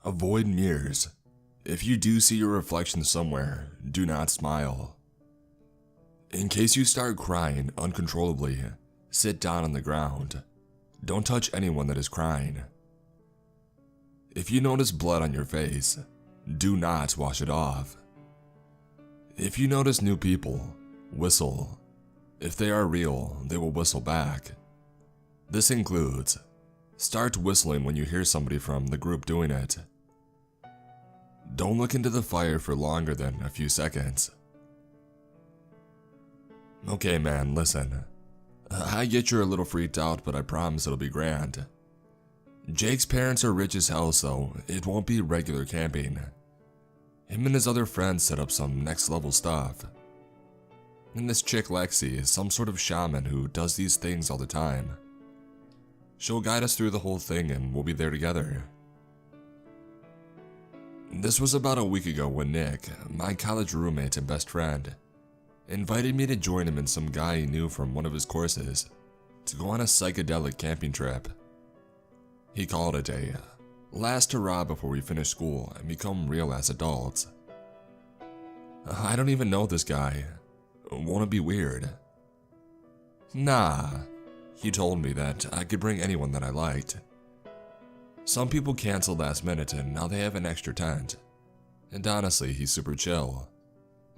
Avoid mirrors. If you do see your reflection somewhere, do not smile. In case you start crying uncontrollably, sit down on the ground. Don't touch anyone that is crying. If you notice blood on your face, do not wash it off. If you notice new people, whistle. If they are real, they will whistle back. This includes, start whistling when you hear somebody from the group doing it. Don't look into the fire for longer than a few seconds. Okay man, listen. I get you're a little freaked out, but I promise it'll be grand. Jake's parents are rich as hell, so it won't be regular camping. Him and his other friends set up some next level stuff. And this chick Lexi is some sort of shaman who does these things all the time. She'll guide us through the whole thing and we'll be there together. This was about a week ago when Nick, my college roommate and best friend, invited me to join him and some guy he knew from one of his courses to go on a psychedelic camping trip. He called it a last hurrah before we finish school and become real as adults. I don't even know this guy. Won't it be weird? Nah, he told me that I could bring anyone that I liked. Some people canceled last minute and now they have an extra tent. And honestly, he's super chill.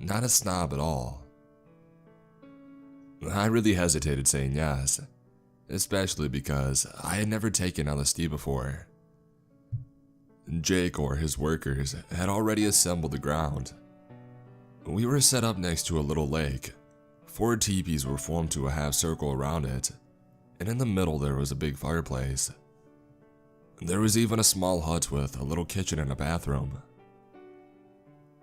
Not a snob at all. I really hesitated saying yes, especially because I had never taken LSD before. Jake or his workers had already assembled the ground. We were set up next to a little lake. 4 teepees were formed to a half circle around it, and in the middle there was a big fireplace. There was even a small hut with a little kitchen and a bathroom.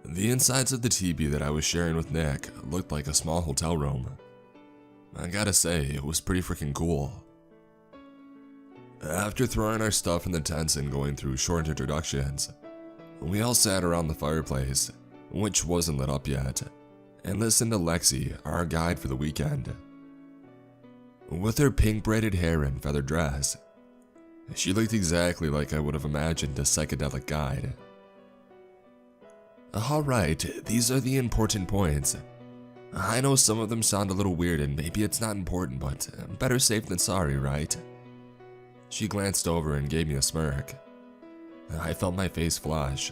The insides of the teepee that I was sharing with Nick looked like a small hotel room. I gotta say, it was pretty freaking cool. After throwing our stuff in the tents and going through short introductions, we all sat around the fireplace, which wasn't lit up yet, and listened to Lexi, our guide for the weekend. With her pink braided hair and feathered dress, she looked exactly like I would have imagined a psychedelic guide. Alright, these are the important points. I know some of them sound a little weird and maybe it's not important, but better safe than sorry, right? She glanced over and gave me a smirk. I felt my face flush.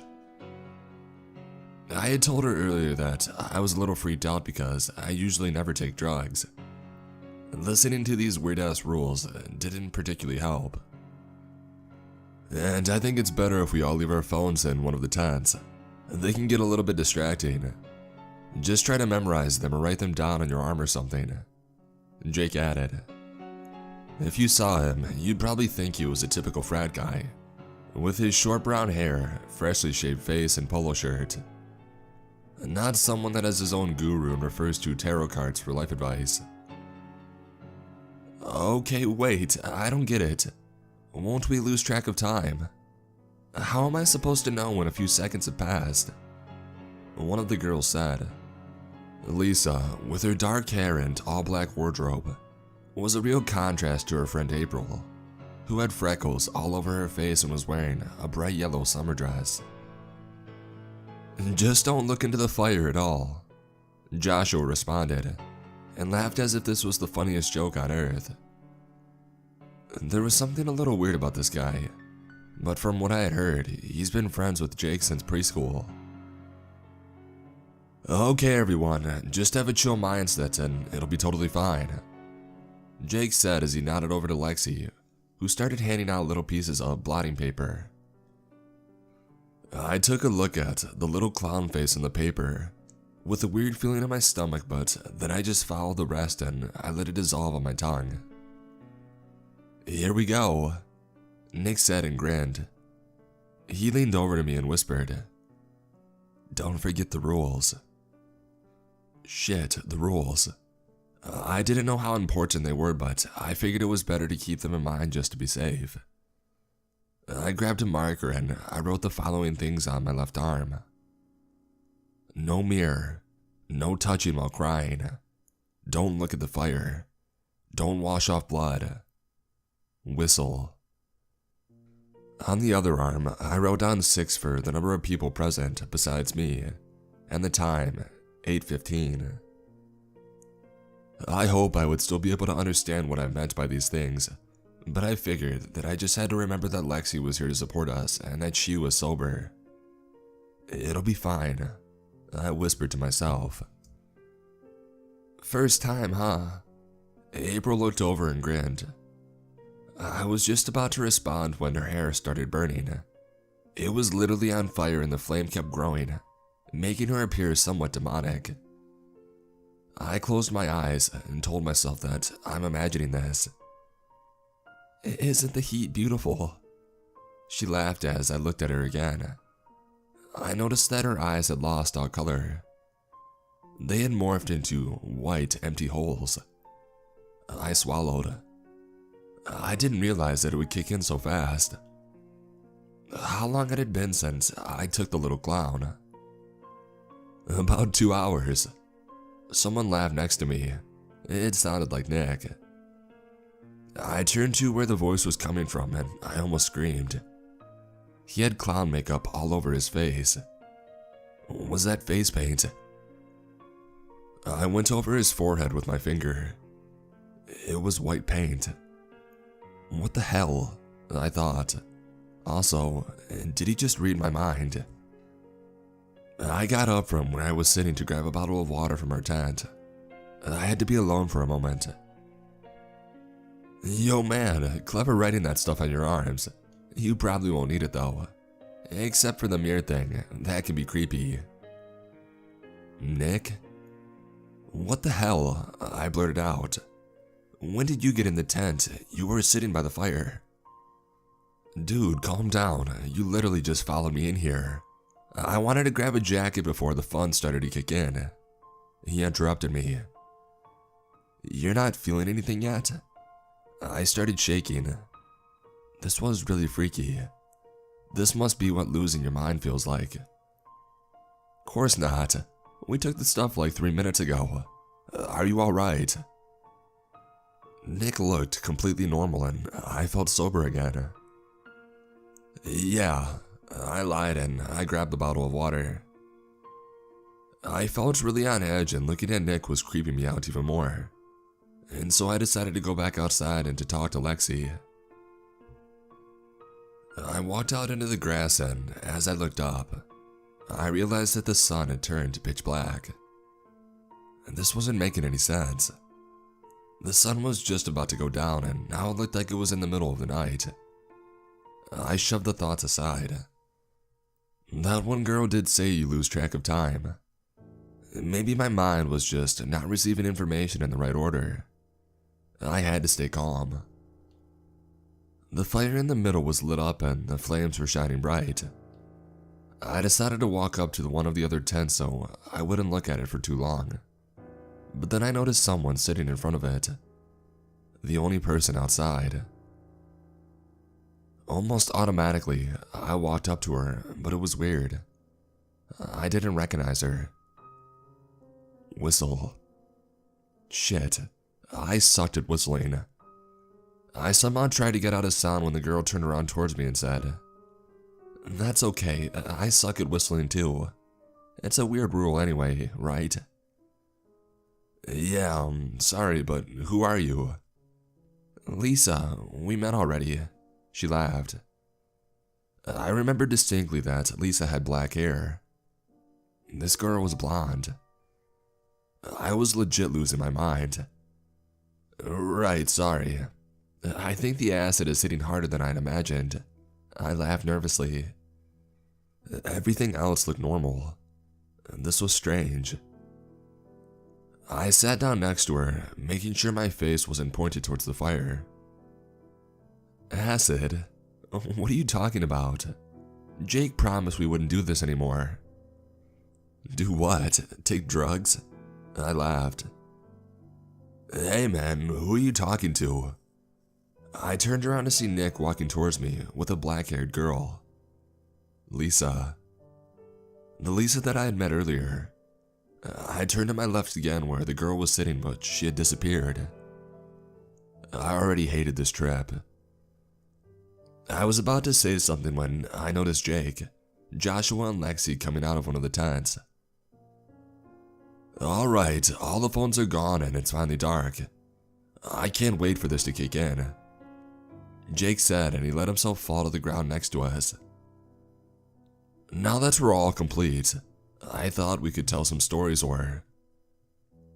I had told her earlier that I was a little freaked out because I usually never take drugs. Listening to these weird-ass rules didn't particularly help. And I think it's better if we all leave our phones in one of the tents. They can get a little bit distracting. Just try to memorize them or write them down on your arm or something. Jake added. If you saw him, you'd probably think he was a typical frat guy, with his short brown hair, freshly shaved face, and polo shirt. Not someone that has his own guru and refers to tarot cards for life advice. Okay, wait, I don't get it. Won't we lose track of time? How am I supposed to know when a few seconds have passed? One of the girls said. Lisa, with her dark hair and all-black wardrobe, was a real contrast to her friend April, who had freckles all over her face and was wearing a bright yellow summer dress. Just don't look into the fire at all, Joshua responded, and laughed as if this was the funniest joke on earth. There was something a little weird about this guy, but from what I had heard, he's been friends with Jake since preschool. Okay everyone, just have a chill mindset and it'll be totally fine, Jake said as he nodded over to Lexi, who started handing out little pieces of blotting paper. I took a look at the little clown face in the paper, with a weird feeling in my stomach, but then I just followed the rest and I let it dissolve on my tongue. Here we go, Nick said and grinned. He leaned over to me and whispered, Don't forget the rules. Shit, the rules. I didn't know how important they were, but I figured it was better to keep them in mind just to be safe. I grabbed a marker and I wrote the following things on my left arm. No mirror. No touching while crying. Don't look at the fire. Don't wash off blood. Whistle. On the other arm, I wrote down 6 for the number of people present besides me, and the time, 8:15. I hope I would still be able to understand what I meant by these things, but I figured that I just had to remember that Lexi was here to support us and that she was sober. It'll be fine, I whispered to myself. First time, huh? April looked over and grinned. I was just about to respond when her hair started burning. It was literally on fire and the flame kept growing, making her appear somewhat demonic. I closed my eyes and told myself that I'm imagining this. Isn't the heat beautiful? She laughed as I looked at her again. I noticed that her eyes had lost all color. They had morphed into white, empty holes. I swallowed. I didn't realize that it would kick in so fast. How long had it been since I took the little clown? About 2 hours. Someone laughed next to me. It sounded like Nick. I turned to where the voice was coming from and I almost screamed. He had clown makeup all over his face. Was that face paint? I went over his forehead with my finger. It was white paint. What the hell? I thought. Also, did he just read my mind? I got up from where I was sitting to grab a bottle of water from our tent. I had to be alone for a moment. Yo man, clever writing that stuff on your arms. You probably won't need it though. Except for the mirror thing, that can be creepy. Nick? What the hell? I blurted out. When did you get in the tent? You were sitting by the fire. Dude, calm down. You literally just followed me in here. I wanted to grab a jacket before the fun started to kick in. He interrupted me. You're not feeling anything yet? I started shaking. This was really freaky. This must be what losing your mind feels like. Course not. We took the stuff like 3 minutes ago. Are you alright? Nick looked completely normal and I felt sober again. Yeah, I lied and I grabbed the bottle of water. I felt really on edge and looking at Nick was creeping me out even more. And so I decided to go back outside and to talk to Lexi. I walked out into the grass and as I looked up, I realized that the sun had turned pitch black. And this wasn't making any sense. The sun was just about to go down and now it looked like it was in the middle of the night. I shoved the thoughts aside. That one girl did say you lose track of time. Maybe my mind was just not receiving information in the right order. I had to stay calm. The fire in the middle was lit up and the flames were shining bright. I decided to walk up to one of the other tents so I wouldn't look at it for too long. But then I noticed someone sitting in front of it. The only person outside. Almost automatically, I walked up to her, but it was weird. I didn't recognize her. Whistle. Shit, I sucked at whistling. I somehow tried to get out a sound when the girl turned around towards me and said, "That's okay, I suck at whistling too. It's a weird rule anyway, right?" Yeah, sorry, but who are you? Lisa, we met already. She laughed. I remember distinctly that Lisa had black hair. This girl was blonde. I was legit losing my mind. Right, sorry. I think the acid is hitting harder than I'd imagined. I laughed nervously. Everything else looked normal. This was strange. I sat down next to her, making sure my face wasn't pointed towards the fire. Acid? What are you talking about? Jake promised we wouldn't do this anymore. Do what? Take drugs? I laughed. Hey man, who are you talking to? I turned around to see Nick walking towards me with a black-haired girl. Lisa. The Lisa that I had met earlier. I turned to my left again where the girl was sitting, but she had disappeared. I already hated this trip. I was about to say something when I noticed Jake, Joshua, and Lexi coming out of one of the tents. Alright, all the phones are gone and it's finally dark. I can't wait for this to kick in, Jake said, and he let himself fall to the ground next to us. Now that we're all complete, I thought we could tell some stories or...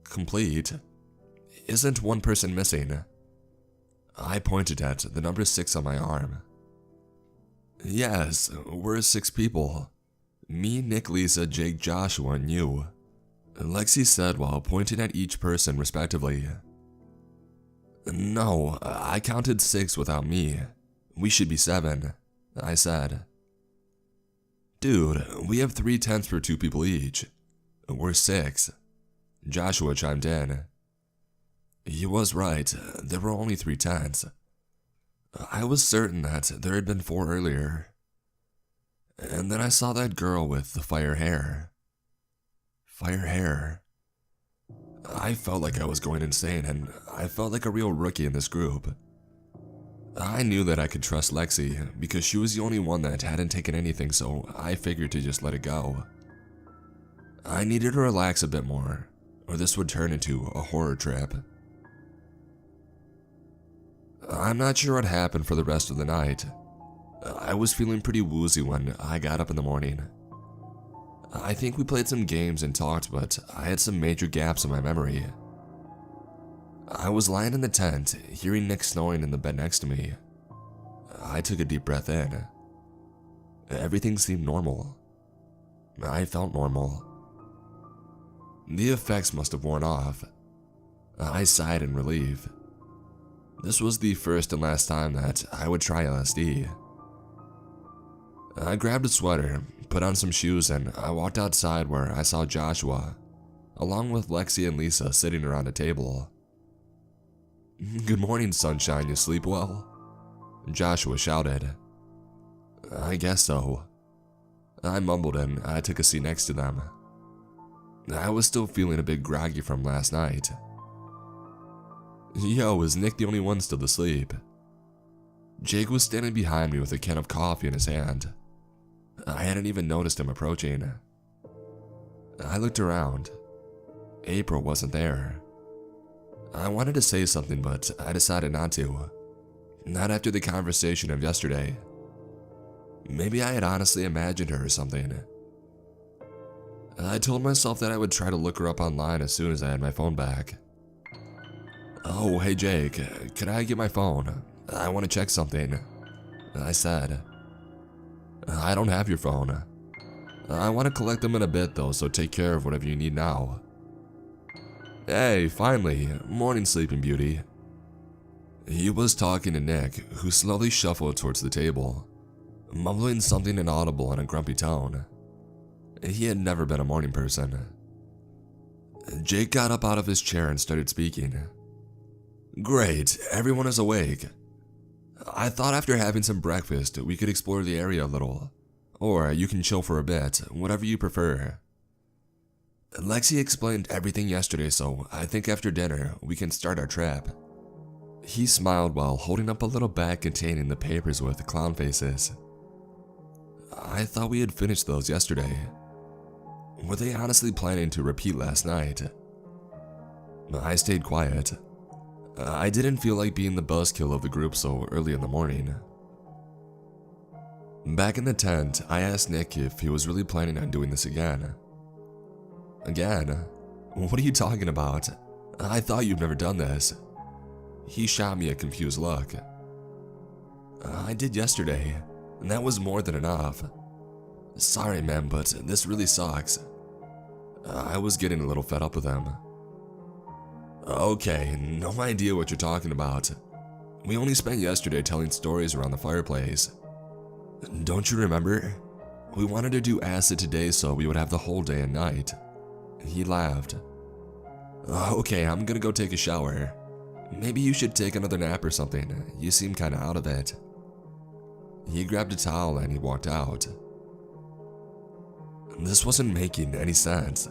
Complete? Isn't one person missing? I pointed at the number 6 on my arm. Yes, we're 6 people. Me, Nick, Lisa, Jake, Joshua, and you, Lexi said while pointing at each person respectively. No, I counted 6 without me. We should be 7, I said. Dude, we have 3 tents for 2 people each. We're 6, Joshua chimed in. He was right, there were only 3 tents. I was certain that there had been 4 earlier. And then I saw that girl with the fire hair. Fire hair. I felt like I was going insane, and I felt like a real rookie in this group. I knew that I could trust Lexi because she was the only one that hadn't taken anything, so I figured to just let it go. I needed to relax a bit more, or this would turn into a horror trip. I'm not sure what happened for the rest of the night. I was feeling pretty woozy when I got up in the morning. I think we played some games and talked, but I had some major gaps in my memory. I was lying in the tent, hearing Nick snoring in the bed next to me. I took a deep breath in. Everything seemed normal. I felt normal. The effects must have worn off. I sighed in relief. This was the first and last time that I would try LSD. I grabbed a sweater, put on some shoes, and I walked outside where I saw Joshua, along with Lexi and Lisa sitting around a table. Good morning, sunshine, you sleep well? Joshua shouted. I guess so. I mumbled and I took a seat next to them. I was still feeling a bit groggy from last night. Yo, is Nick the only one still asleep? Jake was standing behind me with a can of coffee in his hand. I hadn't even noticed him approaching. I looked around. April wasn't there. I wanted to say something, but I decided not to. Not after the conversation of yesterday. Maybe I had honestly imagined her or something. I told myself that I would try to look her up online as soon as I had my phone back. Oh, hey Jake, can I get my phone? I want to check something, I said. I don't have your phone. I want to collect them in a bit though, so take care of whatever you need now. Hey, finally, morning sleeping beauty. He was talking to Nick, who slowly shuffled towards the table, mumbling something inaudible in a grumpy tone. He had never been a morning person. Jake got up out of his chair and started speaking. Great, everyone is awake. I thought after having some breakfast, we could explore the area a little. Or you can chill for a bit, whatever you prefer. Lexi explained everything yesterday, so I think after dinner, we can start our trip. He smiled while holding up a little bag containing the papers with clown faces. I thought we had finished those yesterday. Were they honestly planning to repeat last night? I stayed quiet. I didn't feel like being the buzzkill of the group so early in the morning. Back in the tent, I asked Nick if he was really planning on doing this again. Again? What are you talking about? I thought you've never done this. He shot me a confused look. I did yesterday, and that was more than enough. Sorry man, but this really sucks. I was getting a little fed up with him. Okay, no idea what you're talking about. We only spent yesterday telling stories around the fireplace. Don't you remember? We wanted to do acid today so we would have the whole day and night. He laughed. Okay, I'm gonna go take a shower. Maybe you should take another nap or something. You seem kinda out of it. He grabbed a towel and he walked out. This wasn't making any sense.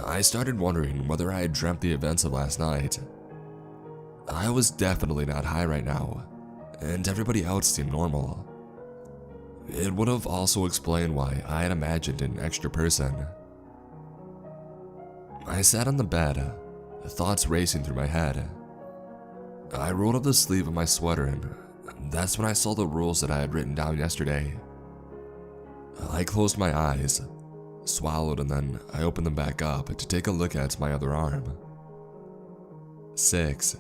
I started wondering whether I had dreamt the events of last night. I was definitely not high right now, and everybody else seemed normal. It would have also explained why I had imagined an extra person. I sat on the bed, thoughts racing through my head. I rolled up the sleeve of my sweater and that's when I saw the rules that I had written down yesterday. I closed my eyes, swallowed, and then I opened them back up to take a look at my other arm. 6,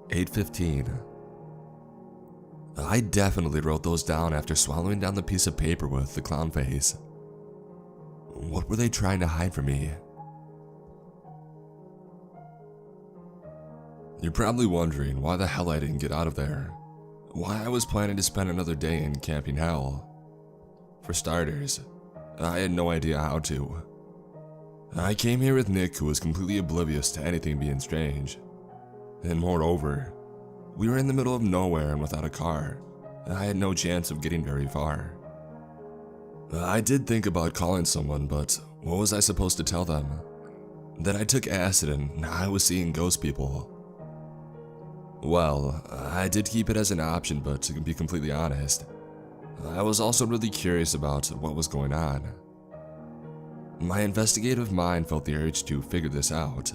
8:15. I definitely wrote those down after swallowing down the piece of paper with the clown face. What were they trying to hide from me? You're probably wondering why the hell I didn't get out of there. Why I was planning to spend another day in camping hell. For starters, I had no idea how to. I came here with Nick, who was completely oblivious to anything being strange. And moreover, we were in the middle of nowhere and without a car. I had no chance of getting very far. I did think about calling someone, but what was I supposed to tell them? That I took acid and I was seeing ghost people. Well, I did keep it as an option, but to be completely honest, I was also really curious about what was going on. My investigative mind felt the urge to figure this out.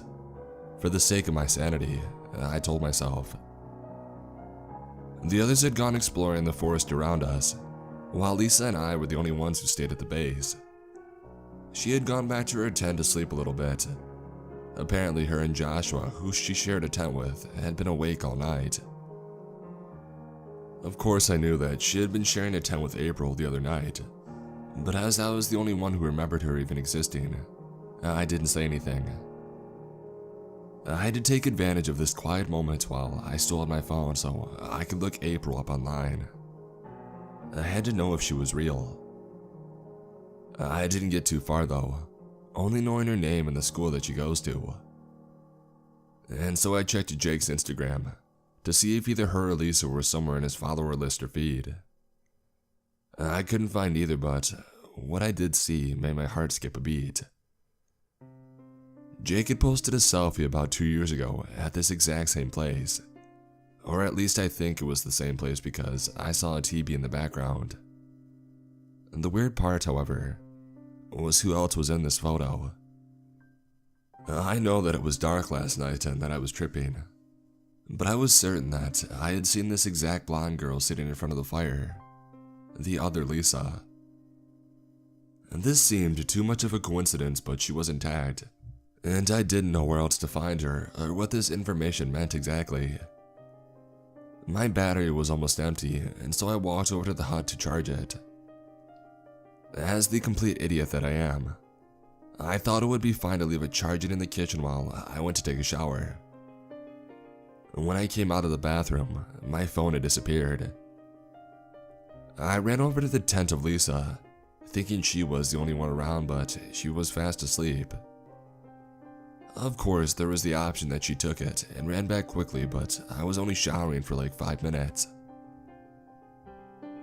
For the sake of my sanity, I told myself. The others had gone exploring the forest around us, while Lisa and I were the only ones who stayed at the base. She had gone back to her tent to sleep a little bit. Apparently her and Joshua, who she shared a tent with, had been awake all night. Of course I knew that she had been sharing a tent with April the other night, but as I was the only one who remembered her even existing, I didn't say anything. I had to take advantage of this quiet moment while I still had my phone so I could look April up online. I had to know if she was real. I didn't get too far though, only knowing her name and the school that she goes to. And so I checked Jake's Instagram to see if either her or Lisa were somewhere in his follower list or feed. I couldn't find either, but what I did see made my heart skip a beat. Jake had posted a selfie about 2 years ago at this exact same place. Or at least I think it was the same place because I saw a TV in the background. The weird part, however, was who else was in this photo. I know that it was dark last night and that I was tripping, but I was certain that I had seen this exact blonde girl sitting in front of the fire. The other Lisa. This seemed too much of a coincidence, but she wasn't tagged. And I didn't know where else to find her, or what this information meant exactly. My battery was almost empty, and so I walked over to the hut to charge it. As the complete idiot that I am, I thought it would be fine to leave it charging in the kitchen while I went to take a shower. When I came out of the bathroom, my phone had disappeared. I ran over to the tent of Lisa, thinking she was the only one around, but she was fast asleep. Of course, there was the option that she took it and ran back quickly, but I was only showering for like 5 minutes.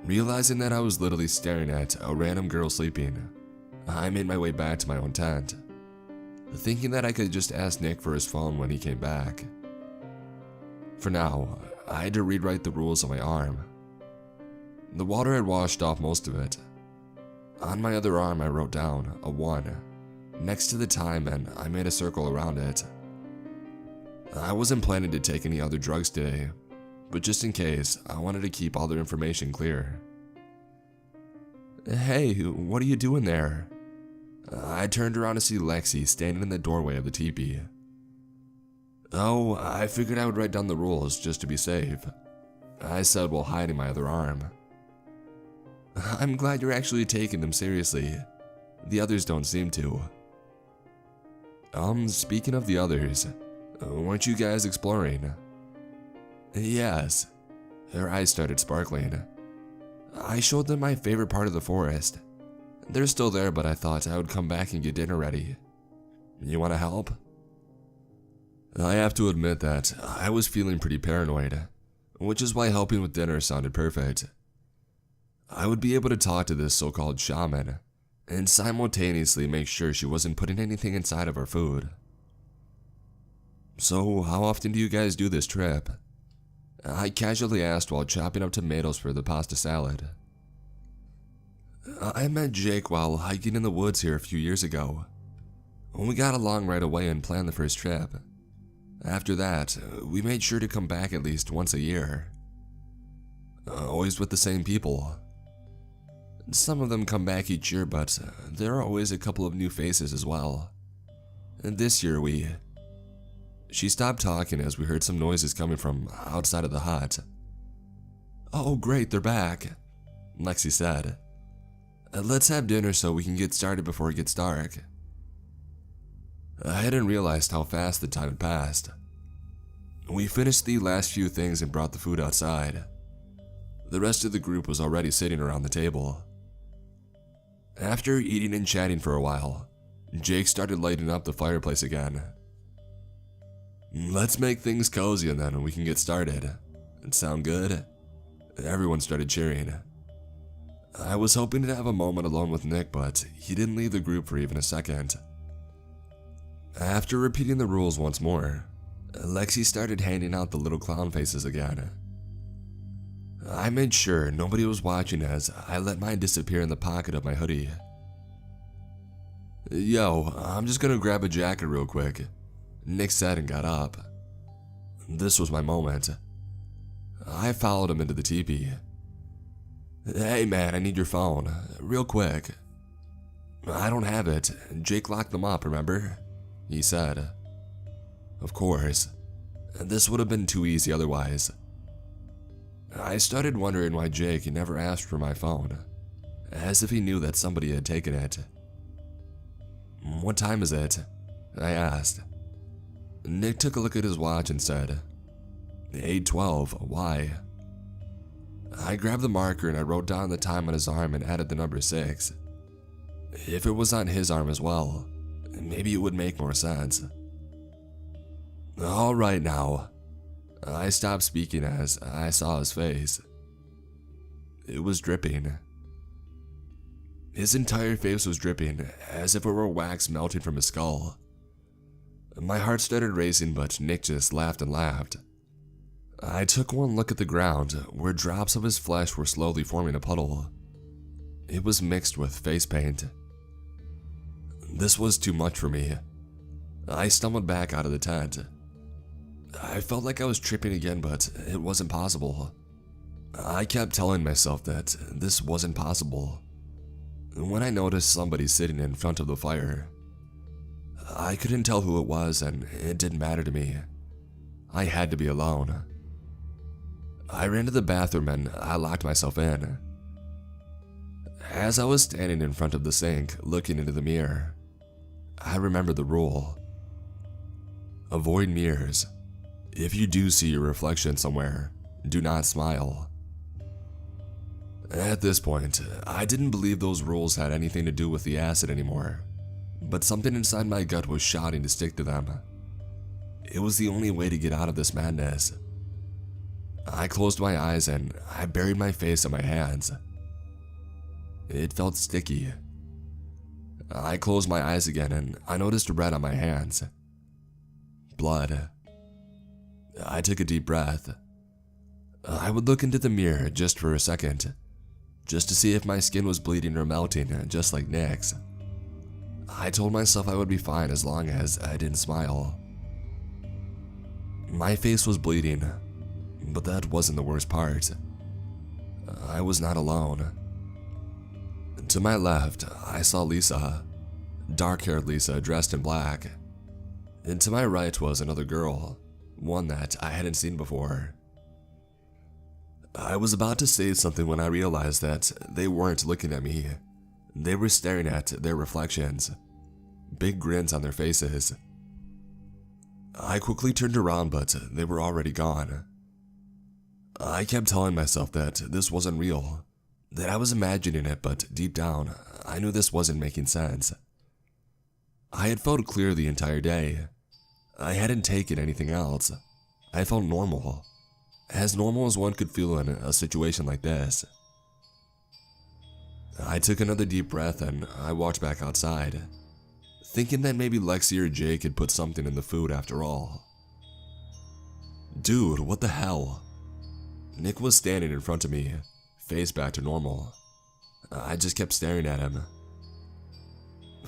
Realizing that I was literally staring at a random girl sleeping, I made my way back to my own tent, thinking that I could just ask Nick for his phone when he came back. For now, I had to rewrite the rules on my arm. The water had washed off most of it. On my other arm I wrote down a 1 next to the time and I made a circle around it. I wasn't planning to take any other drugs today, but just in case, I wanted to keep all their information clear. Hey, what are you doing there? I turned around to see Lexi standing in the doorway of the teepee. Oh, I figured I would write down the rules just to be safe, I said while hiding my other arm. I'm glad you're actually taking them seriously. The others don't seem to. Speaking of the others, weren't you guys exploring? Yes. Her eyes started sparkling. I showed them my favorite part of the forest. They're still there, but I thought I would come back and get dinner ready. You want to help? I have to admit that I was feeling pretty paranoid, which is why helping with dinner sounded perfect. I would be able to talk to this so-called shaman and simultaneously make sure she wasn't putting anything inside of our food. So, how often do you guys do this trip? I casually asked while chopping up tomatoes for the pasta salad. I met Jake while hiking in the woods here a few years ago. We got along right away and planned the first trip. After that, we made sure to come back at least once a year. Always with the same people. Some of them come back each year, but there are always a couple of new faces as well. And this year She stopped talking as we heard some noises coming from outside of the hut. "Oh great, they're back," Lexi said. "Let's have dinner so we can get started before it gets dark." I hadn't realized how fast the time had passed. We finished the last few things and brought the food outside. The rest of the group was already sitting around the table. After eating and chatting for a while, Jake started lighting up the fireplace again. "Let's make things cozy and then we can get started. It sound good?" Everyone started cheering. I was hoping to have a moment alone with Nick, but he didn't leave the group for even a second. After repeating the rules once more, Lexi started handing out the little clown faces again. I made sure nobody was watching as I let mine disappear in the pocket of my hoodie. "Yo, I'm just gonna grab a jacket real quick," Nick said and got up. This was my moment. I followed him into the teepee. "Hey man, I need your phone, real quick." "I don't have it. Jake locked them up, remember?" he said. Of course. This would have been too easy otherwise. I started wondering why Jake never asked for my phone, as if he knew that somebody had taken it. "What time is it?" I asked. Nick took a look at his watch and said, 8:12, why? I grabbed the marker and I wrote down the time on his arm and added the number 6. If it was on his arm as well, maybe it would make more sense. "All right now." I stopped speaking as I saw his face. It was dripping. His entire face was dripping, as if it were wax melting from his skull. My heart started racing, but Nick just laughed and laughed. I took one look at the ground, where drops of his flesh were slowly forming a puddle. It was mixed with face paint. This was too much for me. I stumbled back out of the tent. I felt like I was tripping again, but it wasn't possible. I kept telling myself that this wasn't possible. When I noticed somebody sitting in front of the fire, I couldn't tell who it was and it didn't matter to me. I had to be alone. I ran to the bathroom and I locked myself in. As I was standing in front of the sink, looking into the mirror, I remembered the rule. Avoid mirrors. If you do see your reflection somewhere, do not smile. At this point, I didn't believe those rules had anything to do with the acid anymore, but something inside my gut was shouting to stick to them. It was the only way to get out of this madness. I closed my eyes and I buried my face in my hands. It felt sticky. I closed my eyes again and I noticed red on my hands. Blood. I took a deep breath. I would look into the mirror just for a second, just to see if my skin was bleeding or melting, just like Nick's. I told myself I would be fine as long as I didn't smile. My face was bleeding, but that wasn't the worst part. I was not alone. To my left, I saw Lisa, dark-haired Lisa dressed in black. And to my right was another girl, one that I hadn't seen before. I was about to say something when I realized that they weren't looking at me. They were staring at their reflections, big grins on their faces. I quickly turned around, but they were already gone. I kept telling myself that this wasn't real, that I was imagining it, but deep down, I knew this wasn't making sense. I had felt clear the entire day. I hadn't taken anything else. I felt normal. As normal as one could feel in a situation like this. I took another deep breath and I walked back outside, thinking that maybe Lexi or Jake had put something in the food after all. Dude, what the hell? Nick was standing in front of me, face back to normal. I just kept staring at him.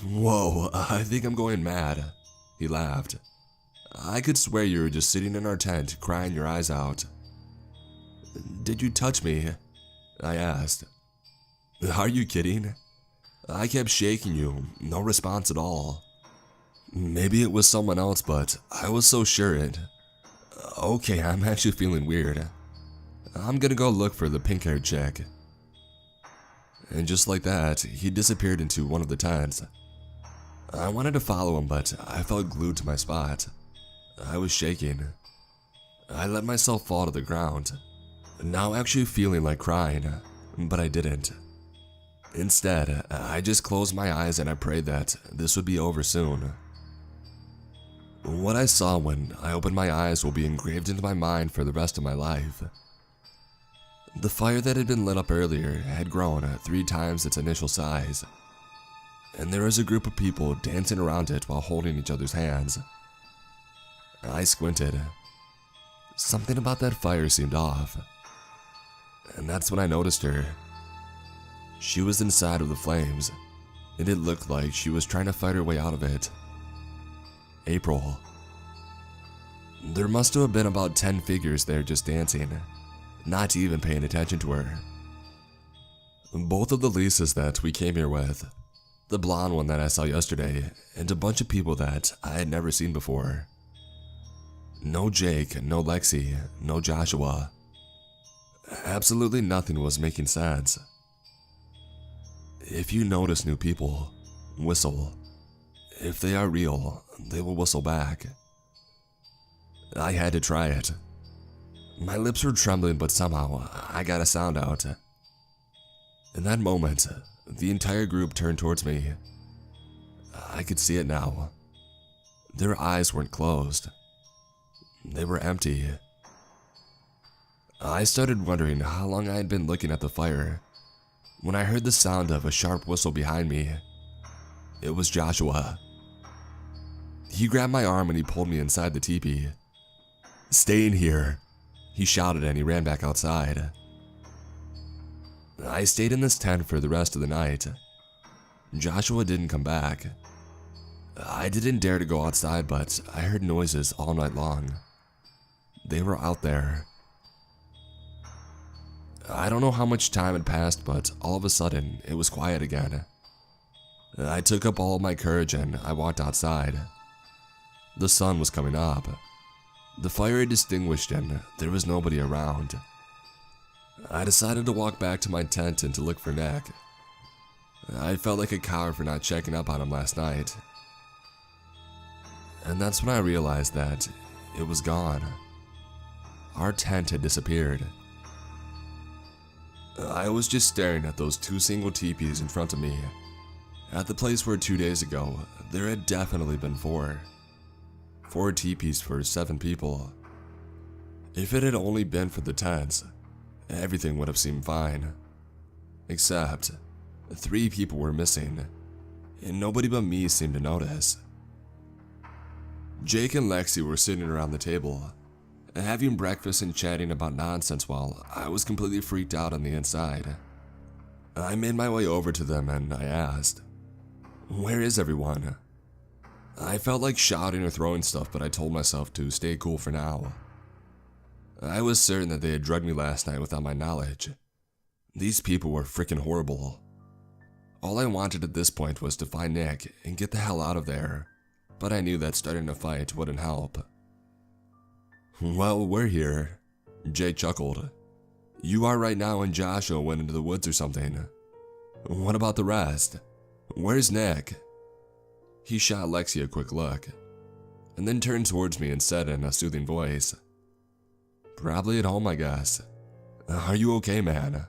"Whoa, I think I'm going mad," he laughed. "I could swear you were just sitting in our tent crying your eyes out." "Did you touch me?" I asked. "Are you kidding? I kept shaking you, no response at all." "Maybe it was someone else, but I was so sure it." "Okay, I'm actually feeling weird. I'm gonna go look for the pink-haired chick." And just like that, he disappeared into one of the tents. I wanted to follow him, but I felt glued to my spot. I was shaking. I let myself fall to the ground, now actually feeling like crying, but I didn't. Instead, I just closed my eyes and I prayed that this would be over soon. What I saw when I opened my eyes will be engraved into my mind for the rest of my life. The fire that had been lit up earlier had grown 3 times its initial size, and there was a group of people dancing around it while holding each other's hands. I squinted. Something about that fire seemed off, and that's when I noticed her. She was inside of the flames, and it looked like she was trying to fight her way out of it. April. There must have been about 10 figures there just dancing, not even paying attention to her. Both of the Lisas that we came here with, the blonde one that I saw yesterday, and a bunch of people that I had never seen before. No Jake, no Lexi, no Joshua. Absolutely nothing was making sense. If you notice new people, whistle. If they are real, they will whistle back. I had to try it. My lips were trembling, but somehow I got a sound out. In that moment, the entire group turned towards me. I could see it now. Their eyes weren't closed. They were empty. I started wondering how long I had been looking at the fire when I heard the sound of a sharp whistle behind me. It was Joshua. He grabbed my arm and he pulled me inside the teepee. "Stay in here," he shouted, and he ran back outside. I stayed in this tent for the rest of the night. Joshua didn't come back. I didn't dare to go outside, but I heard noises all night long. They were out there. I don't know how much time had passed, but all of a sudden, it was quiet again. I took up all of my courage and I walked outside. The sun was coming up. The fire had extinguished and there was nobody around. I decided to walk back to my tent and to look for Nick. I felt like a coward for not checking up on him last night. And that's when I realized that it was gone. Our tent had disappeared. I was just staring at those 2 single teepees in front of me, at the place where 2 days ago there had definitely been 4. 4 teepees for 7 people. If it had only been for the tents, everything would have seemed fine. Except, 3 people were missing, and nobody but me seemed to notice. Jake and Lexi were sitting around the table, having breakfast and chatting about nonsense while I was completely freaked out on the inside. I made my way over to them and I asked, "Where is everyone?" I felt like shouting or throwing stuff, but I told myself to stay cool for now. I was certain that they had drugged me last night without my knowledge. These people were freaking horrible. All I wanted at this point was to find Nick and get the hell out of there, but I knew that starting a fight wouldn't help. "Well, we're here," Jake chuckled. "You are right now, and Joshua went into the woods or something. What about the rest? Where's Nick?" He shot Lexi a quick look, and then turned towards me and said in a soothing voice, "Probably at home, I guess. Are you okay, man?"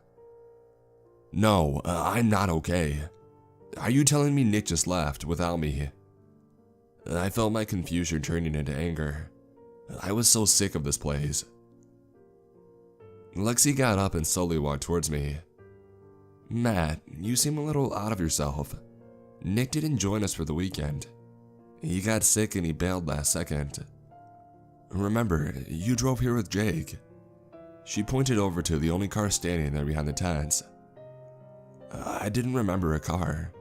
"No, I'm not okay. Are you telling me Nick just left without me?" I felt my confusion turning into anger. I was so sick of this place. Lexi got up and slowly walked towards me. "Matt, you seem a little out of yourself. Nick didn't join us for the weekend. He got sick and he bailed last second. Remember, you drove here with Jake. She pointed over to the only car standing there behind the tents. I didn't remember a car.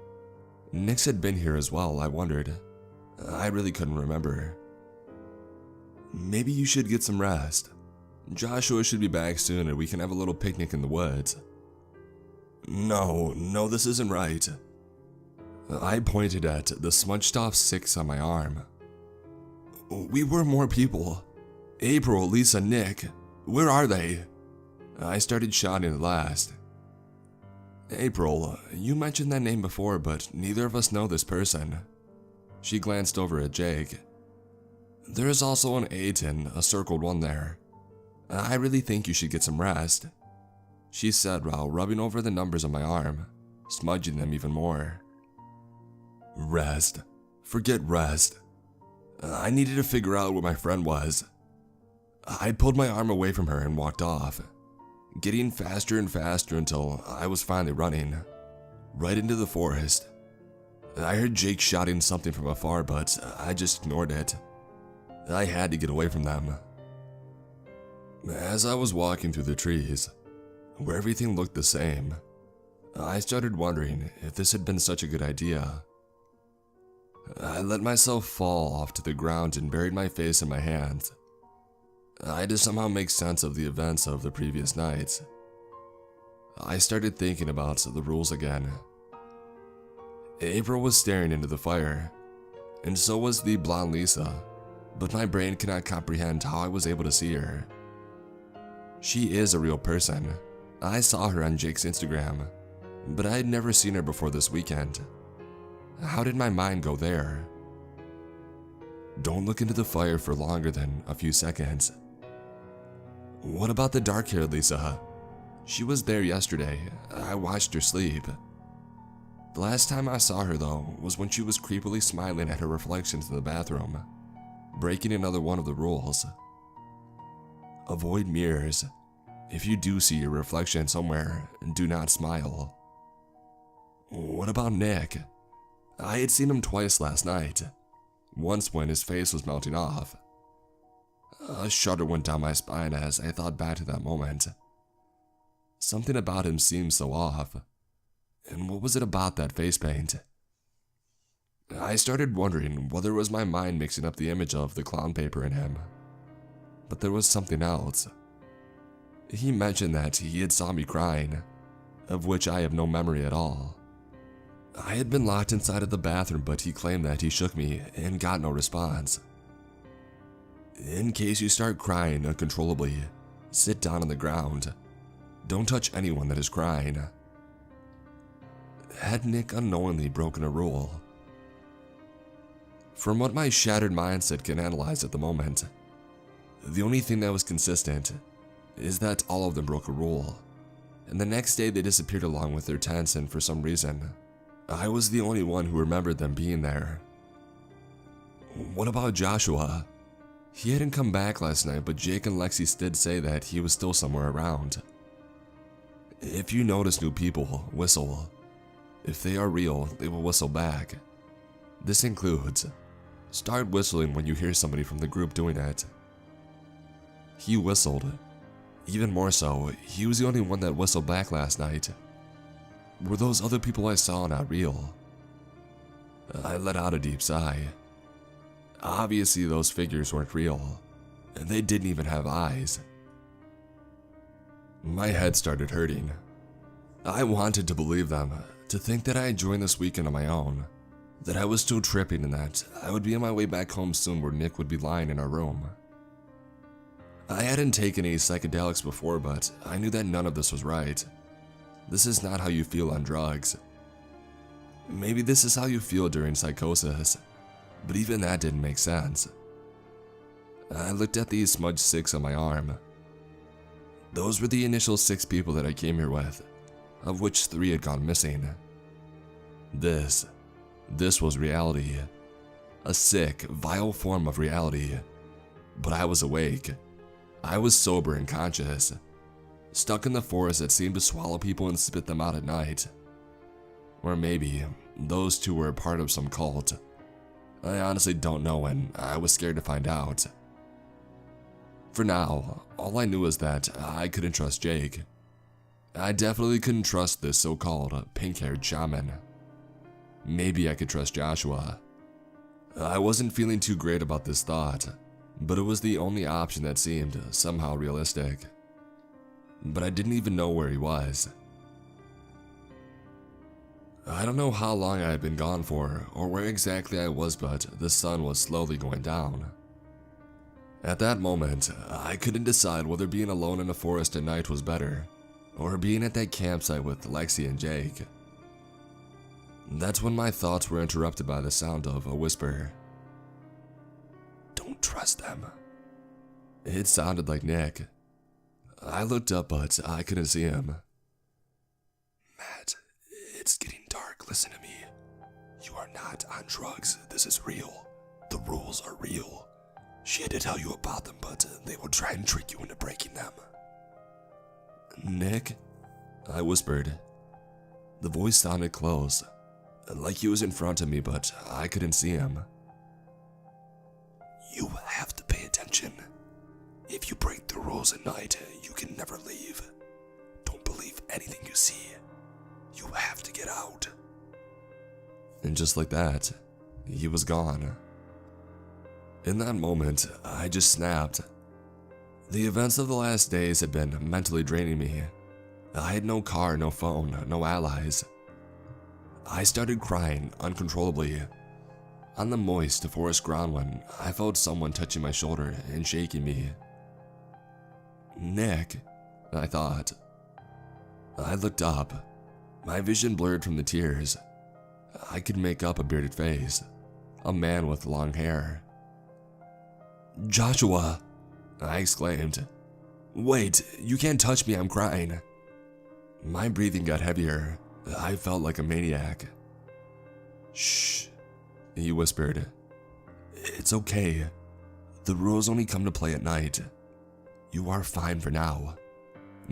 Nick's had been here as well, I wondered. I really couldn't remember. Maybe you should get some rest. Joshua should be back soon and we can have a little picnic in the woods. No, this isn't right. I pointed at the smudged off 6 on my arm. We were more people. April, Lisa, Nick. Where are they? I started shouting at last. April, you mentioned that name before, but neither of us know this person. She glanced over at Jake. There is also an 8 and a circled 1 there. I really think you should get some rest, she said while rubbing over the numbers on my arm, smudging them even more. Rest. Forget rest. I needed to figure out where my friend was. I pulled my arm away from her and walked off, getting faster and faster until I was finally running, right into the forest. I heard Jake shouting something from afar, but I just ignored it. I had to get away from them. As I was walking through the trees, where everything looked the same, I started wondering if this had been such a good idea. I let myself fall off to the ground and buried my face in my hands. I had to somehow make sense of the events of the previous nights. I started thinking about the rules again. April was staring into the fire, and so was the blonde Lisa, but my brain cannot comprehend how I was able to see her. She is a real person. I saw her on Jake's Instagram, but I had never seen her before this weekend. How did my mind go there? Don't look into the fire for longer than a few seconds. What about the dark-haired Lisa? She was there yesterday. I watched her sleep. The last time I saw her, though, was when she was creepily smiling at her reflections in the bathroom, breaking another one of the rules. Avoid mirrors. If you do see your reflection somewhere, do not smile. What about Nick? I had seen him twice last night. Once when his face was melting off. A shudder went down my spine as I thought back to that moment. Something about him seemed so off. And what was it about that face paint? I started wondering whether it was my mind mixing up the image of the clown paper in him. But there was something else. He mentioned that he had saw me crying, of which I have no memory at all. I had been locked inside of the bathroom, but he claimed that he shook me and got no response. In case you start crying uncontrollably, sit down on the ground. Don't touch anyone that is crying. Had Nick unknowingly broken a rule? From what my shattered mindset can analyze at the moment, the only thing that was consistent is that all of them broke a rule, and the next day they disappeared along with their tents, and for some reason, I was the only one who remembered them being there. What about Joshua? He hadn't come back last night, but Jake and Lexi did say that he was still somewhere around. If you notice new people, whistle. If they are real, they will whistle back. This includes, start whistling when you hear somebody from the group doing it. He whistled. Even more so, he was the only one that whistled back last night. Were those other people I saw not real? I let out a deep sigh. Obviously those figures weren't real, and they didn't even have eyes. My head started hurting. I wanted to believe them, to think that I had joined this weekend on my own, that I was still tripping and that I would be on my way back home soon where Nick would be lying in our room. I hadn't taken any psychedelics before, but I knew that none of this was right. This is not how you feel on drugs. Maybe this is how you feel during psychosis, but even that didn't make sense. I looked at these smudged 6 on my arm. Those were the initial 6 people that I came here with, of which 3 had gone missing. This was reality. A sick, vile form of reality. But I was awake. I was sober and conscious. Stuck in the forest that seemed to swallow people and spit them out at night. Or maybe those 2 were a part of some cult. I honestly don't know, and I was scared to find out. For now, all I knew was that I couldn't trust Jake. I definitely couldn't trust this so-called pink-haired shaman. Maybe I could trust Joshua. I wasn't feeling too great about this thought, but it was the only option that seemed somehow realistic. But I didn't even know where he was. I don't know how long I had been gone for, or where exactly I was, but the sun was slowly going down. At that moment, I couldn't decide whether being alone in a forest at night was better, or being at that campsite with Lexi and Jake. That's when my thoughts were interrupted by the sound of a whisper. "Don't trust them." It sounded like Nick. I looked up, but I couldn't see him. "Matt, it's getting dark. Listen to me. You are not on drugs. This is real. The rules are real. She had to tell you about them, but they will try and trick you into breaking them." "Nick?" I whispered. The voice sounded close, like he was in front of me, but I couldn't see him. "You have to pay attention. If you break the rules at night, you can never leave. Don't believe anything you see. You have to get out." And just like that, he was gone. In that moment, I just snapped. The events of the last days had been mentally draining me. I had no car, no phone, no allies. I started crying uncontrollably on the moist forest ground when I felt someone touching my shoulder and shaking me. "Nick," I thought. I looked up, my vision blurred from the tears. I could make up a bearded face, a man with long hair. "Joshua," I exclaimed. "Wait, you can't touch me, I'm crying." My breathing got heavier. I felt like a maniac. "Shh," he whispered. "It's okay. The rules only come to play at night. You are fine for now.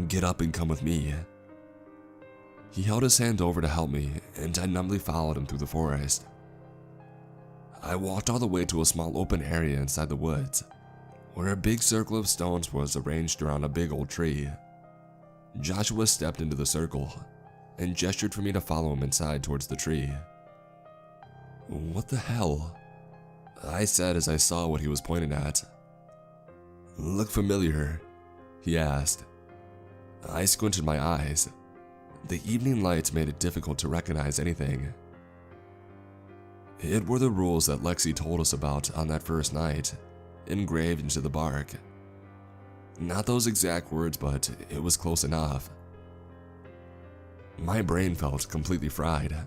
Get up and come with me." He held his hand over to help me, and I numbly followed him through the forest. I walked all the way to a small open area inside the woods, where a big circle of stones was arranged around a big old tree. Joshua stepped into the circle and gestured for me to follow him inside towards the tree. "What the hell?" I said as I saw what he was pointing at. "Look familiar?" he asked. I squinted my eyes. The evening lights made it difficult to recognize anything. It were the rules that Lexi told us about on that first night, engraved into the bark. Not those exact words, but it was close enough. My brain felt completely fried.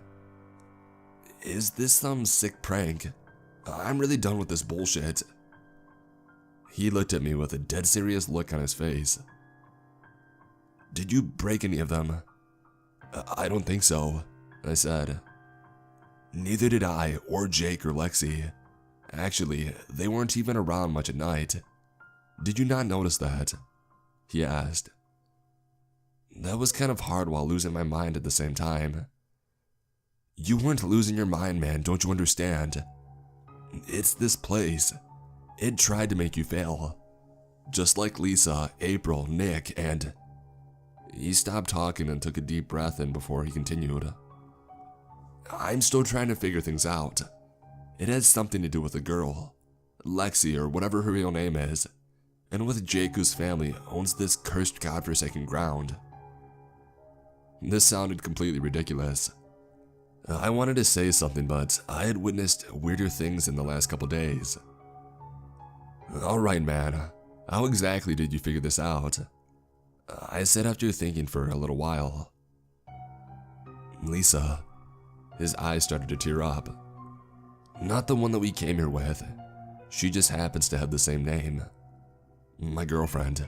Is this some sick prank? I'm really done with this bullshit. He looked at me with a dead serious look on his face. "Did you break any of them?" "I don't think so," I said. "Neither did I, or Jake or Lexi. Actually, they weren't even around much at night. Did you not notice that?" he asked. That was kind of hard while losing my mind at the same time. "You weren't losing your mind, man, don't you understand? It's this place. It tried to make you fail. Just like Lisa, April, Nick, and..." He stopped talking and took a deep breath in before he continued. "I'm still trying to figure things out. It has something to do with a girl, Lexi or whatever her real name is, and with Jake, whose family owns this cursed godforsaken ground." This sounded completely ridiculous. I wanted to say something, but I had witnessed weirder things in the last couple days. "Alright, man, how exactly did you figure this out?" I said after thinking for a little while. "Lisa." His eyes started to tear up. "Not the one that we came here with. She just happens to have the same name. My girlfriend.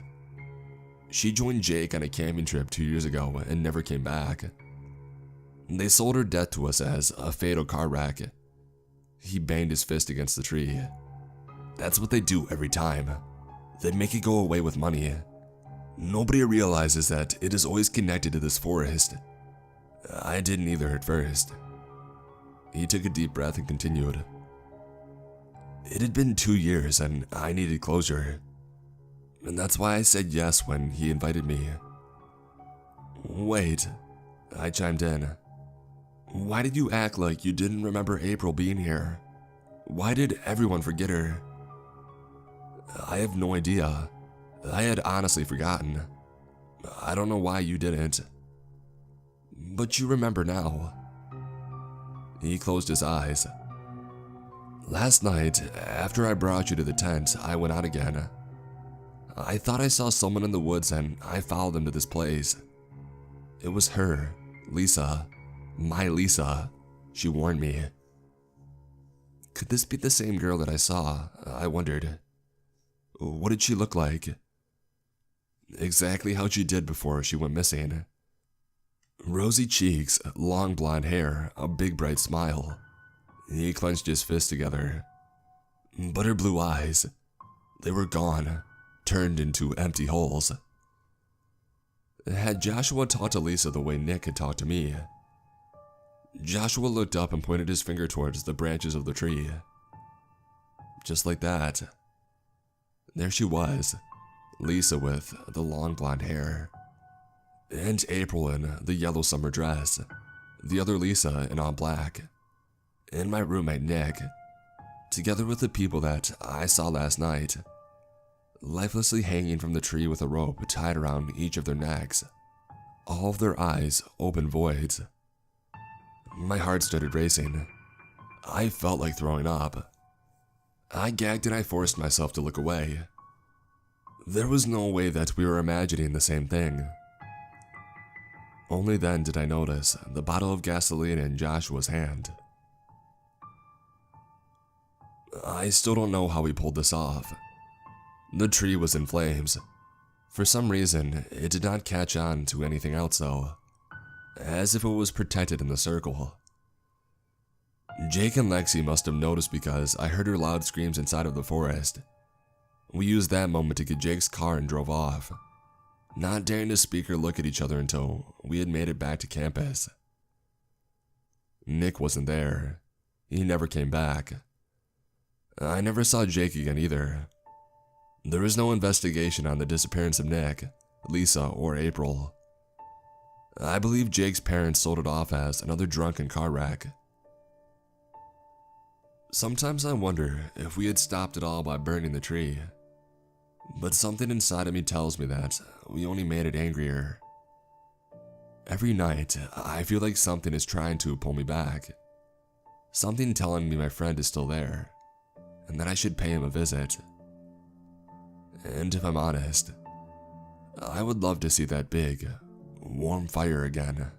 She joined Jake on a camping trip 2 years ago and never came back. They sold her death to us as a fatal car wreck." He banged his fist against the tree. "That's what they do every time. They make it go away with money. Nobody realizes that it is always connected to this forest. I didn't either at first." He took a deep breath and continued. "It had been 2 years and I needed closure. And that's why I said yes when he invited me. Wait, I chimed in. Why did you act like you didn't remember April being here? Why did everyone forget her? I have no idea. I had honestly forgotten. I don't know why you didn't. But you remember now. He closed his eyes. Last night, after I brought you to the tent, I went out again. I thought I saw someone in the woods and I followed them to this place. It was her, Lisa. My Lisa. She warned me. Could this be the same girl that I saw? I wondered. What did she look like? Exactly how she did before she went missing. Rosy cheeks, long blonde hair, a big bright smile. He clenched his fists together. But her blue eyes, they were gone, turned into empty holes. Had Joshua talked to Lisa the way Nick had talked to me? Joshua looked up and pointed his finger towards the branches of the tree. Just like that. There she was, Lisa with the long blonde hair. And April in the yellow summer dress, the other Lisa in all black, and my roommate Nick, together with the people that I saw last night, lifelessly hanging from the tree with a rope tied around each of their necks, all of their eyes open voids. My heart started racing. I felt like throwing up. I gagged and I forced myself to look away. There was no way that we were imagining the same thing. Only then did I notice the bottle of gasoline in Joshua's hand. I still don't know how we pulled this off. The tree was in flames. For some reason, it did not catch on to anything else though, as if it was protected in the circle. Jake and Lexi must have noticed because I heard her loud screams inside of the forest. We used that moment to get Jake's car and drove off, not daring to speak or look at each other until we had made it back to campus. Nick wasn't there. He never came back. I never saw Jake again either. There was no investigation on the disappearance of Nick, Lisa, or April. I believe Jake's parents sold it off as another drunken car wreck. Sometimes I wonder if we had stopped it all by burning the tree. But something inside of me tells me that we only made it angrier. Every night, I feel like something is trying to pull me back. Something telling me my friend is still there, and that I should pay him a visit. And if I'm honest, I would love to see that big, warm fire again.